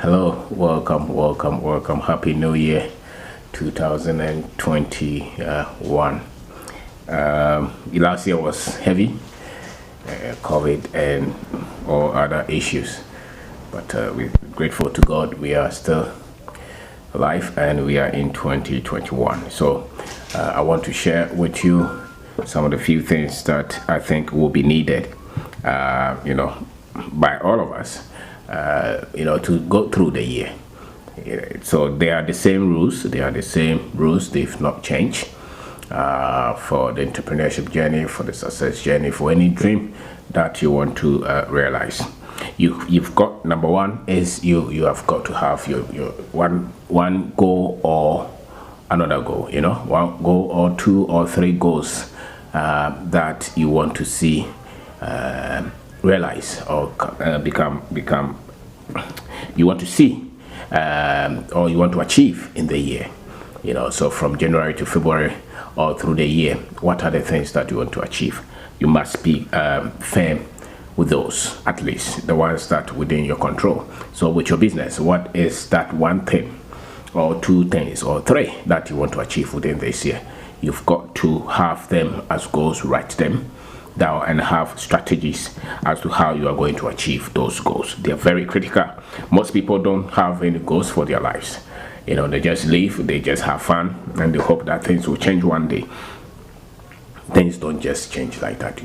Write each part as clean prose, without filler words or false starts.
Hello, welcome. Happy New Year 2021. Last year was heavy, COVID and all other issues. But we're grateful to God we are still alive and we are in 2021. So I want to share with you some of the few things that I think will be needed, by all of us. To go through the year. So they are the same rules. They've not changed for the entrepreneurship journey, for the success journey, for any dream that you want to realize. You've got, number one is you have got to have your one goal or another goal. One goal or two or three goals that you want to see realize or become you want to see or you want to achieve in the year. So from January to February or through the year, what are the things that you want to achieve? You must be firm with those, at least the ones that within your control. So with your business, what is that one thing or two things or three that you want to achieve within this year? You've got to have them as goals, write them down and have strategies as to how you are going to achieve those goals. They are very critical. Most people don't have any goals for their lives. They just live, they just have fun, and they hope that things will change one day. Things don't just change like that.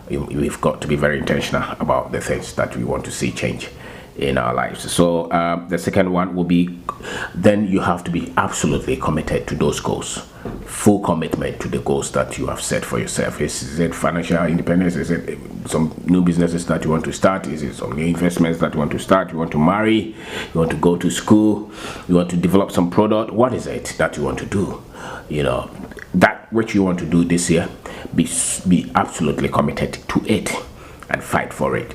We've got to be very intentional about the things that we want to see change in our lives. So the second one will be, then you have to be absolutely committed to those goals. Full commitment to the goals that you have set for yourself. Is it financial independence? Is it some new businesses that you want to start? Is it some new investments that you want to start? You want to marry? You want to go to school? You want to develop some product? What is it that you want to do? That which you want to do this year, be absolutely committed to it and fight for it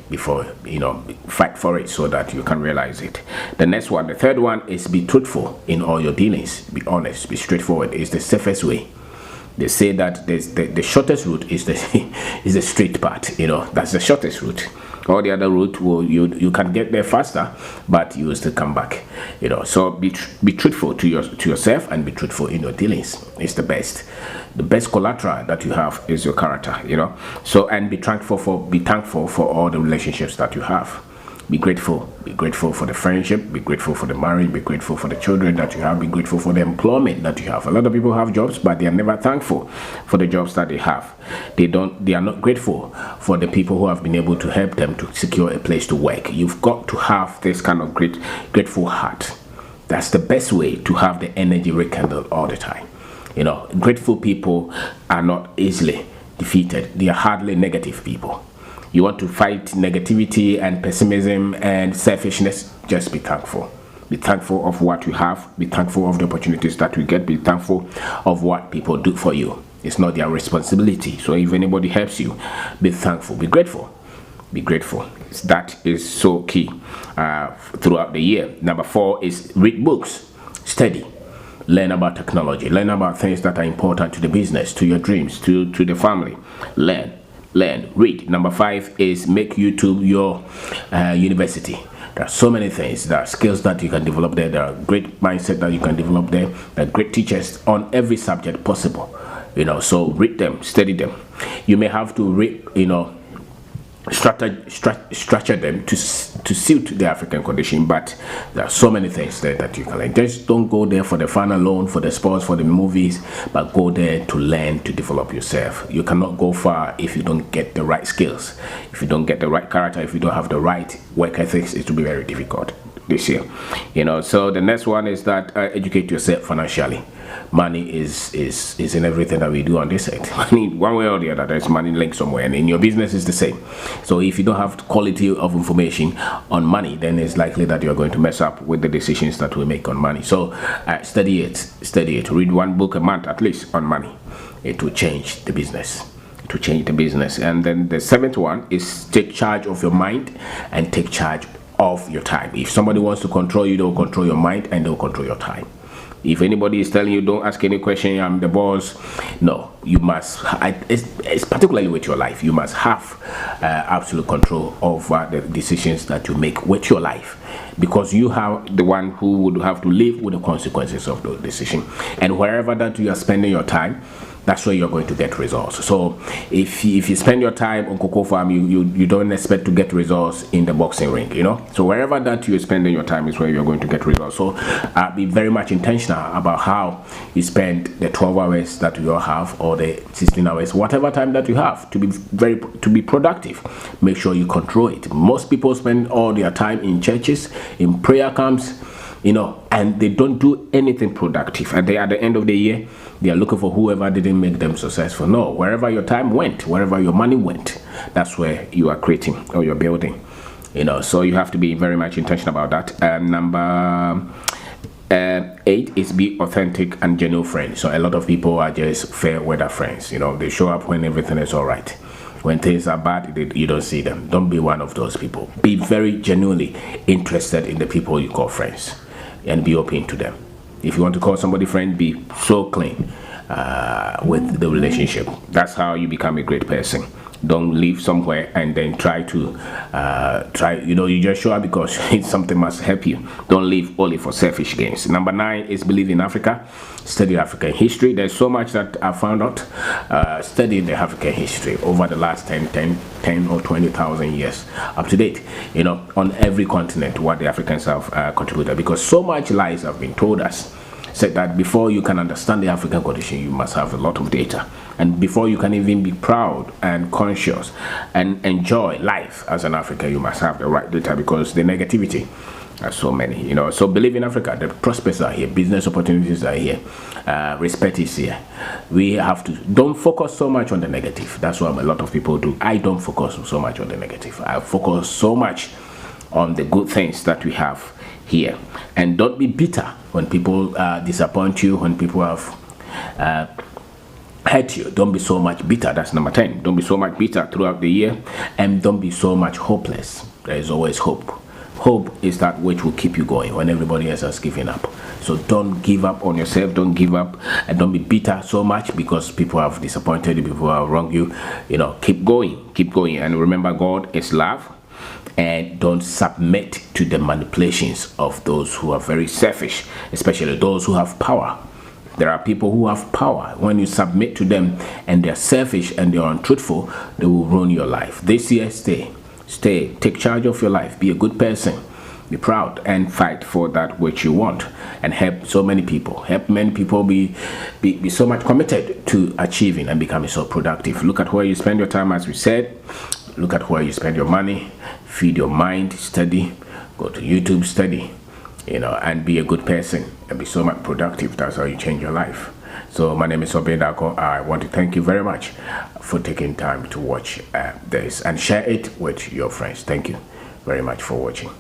fight for it so that you can realize it. The next one, the third one, is be truthful in all your dealings. Be honest, be straightforward. Is the safest way. They say that the shortest route is the straight part. That's the shortest route. All the other route you can get there faster, but you will still come back. So be truthful to yourself and be truthful in your dealings. It's the best. The best collateral that you have is your character. So, and be thankful for all the relationships that you have. Be grateful for the friendship, be grateful for the marriage, be grateful for the children that you have, be grateful for the employment that you have. A lot of people have jobs, but they are never thankful for the jobs that they have. They are not grateful for the people who have been able to help them to secure a place to work. You've got to have this kind of grateful heart. That's the best way to have the energy rekindled all the time. Grateful people are not easily defeated. They are hardly negative people. You want to fight negativity and pessimism and selfishness, just be thankful. Be thankful of what you have. Be thankful of the opportunities that you get. Be thankful of what people do for you. It's not their responsibility. So if anybody helps you, be thankful. Be grateful. Be grateful. That is so key throughout the year. Number 4 is read books. Study. Learn about technology. Learn about things that are important to the business, to your dreams, to the family. Learn, read. Number 5 is make YouTube your university. There are so many things. There are skills that you can develop there. There are great mindset that you can develop there. There are great teachers on every subject possible. So read them, study them. You may have to read, structure them to suit the African condition, but there are so many things there that you can learn. Just don't go there for the fun alone, for the sports, for the movies, but go there to learn, to develop yourself. You cannot go far if you don't get the right skills, if you don't get the right character, if you don't have the right work ethics. It will be very difficult this year. So the next one is that educate yourself financially. Money is in everything that we do on this side. Money, one way or the other, there's money linked somewhere, and in your business is the same. So if you don't have quality of information on money, then it's likely that you're going to mess up with the decisions that we make on money. So study it. Read one book a month at least on money. It will change the business. And then the 7th one is take charge of your mind and take charge of your time. If somebody wants to control you, they'll control your mind and they'll control your time. If anybody is telling you don't ask any question, I'm the boss, no, you must. It's particularly with your life. You must have absolute control over the decisions that you make with your life, because you have the one who would have to live with the consequences of those decisions. And wherever that you are spending your time, that's where you're going to get results. So if you spend your time on cocoa farm, you don't expect to get results in the boxing ring, you know. So wherever that you're spending your time is where you're going to get results. So be very much intentional about how you spend the 12 hours that you all have, or the 16 hours, whatever time that you have, to be productive. Make sure you control it. Most people spend all their time in churches, in prayer camps, you know, and they don't do anything productive. And at the end of the year, they are looking for whoever didn't make them successful. No, wherever your time went, wherever your money went, that's where you are creating or you're building, you know. So you have to be very much intentional about that. Number 8 is be authentic and genuine friends. So a lot of people are just fair weather friends, you know. They show up when everything is all right. When things are bad, you don't see them. Don't be one of those people. Be very genuinely interested in the people you call friends, and be open to them. If you want to call somebody friend, be so clean with the relationship. That's how you become a great person. Don't live somewhere and then try, you know, you just show up because something must help you. Don't live only for selfish gains. Number 9 is believe in Africa. Study African history. There's so much that I found out studying the African history over the last 10 or 20,000 years up to date, you know, on every continent, what the Africans have contributed, because so much lies have been told us. Said that before you can understand the African condition, you must have a lot of data, and before you can even be proud and conscious and enjoy life as an African, you must have the right data, because the negativity are so many, you know. So believe in Africa. The prospects are here, business opportunities are here, respect is here. We have to don't focus so much on the negative. That's what a lot of people do. I don't focus so much on the negative. I focus so much on the good things that we have here. And don't be bitter when people disappoint you, when people have hurt you. Don't be so much bitter. That's number 10. Don't be so much bitter throughout the year, and don't be so much hopeless. There is always hope. Hope is that which will keep you going when everybody else has given up. So don't give up on yourself. Don't give up, and don't be bitter so much because people have disappointed you, people have wronged you. You know, keep going, and remember, God is love. And don't submit to the manipulations of those who are very selfish, especially those who have power. There are people who have power. When you submit to them and they're selfish and they're untruthful, they will ruin your life. This year, stay, take charge of your life, be a good person, be proud, and fight for that which you want, and help so many people. Help many people be so much committed to achieving and becoming so productive. Look at where you spend your time, as we said. Look at where you spend your money. Feed your mind, study, go to YouTube, study, you know, and be a good person and be so much productive. That's how you change your life. So my name is Kwabena. I want to thank you very much for taking time to watch this and share it with your friends. Thank you very much for watching.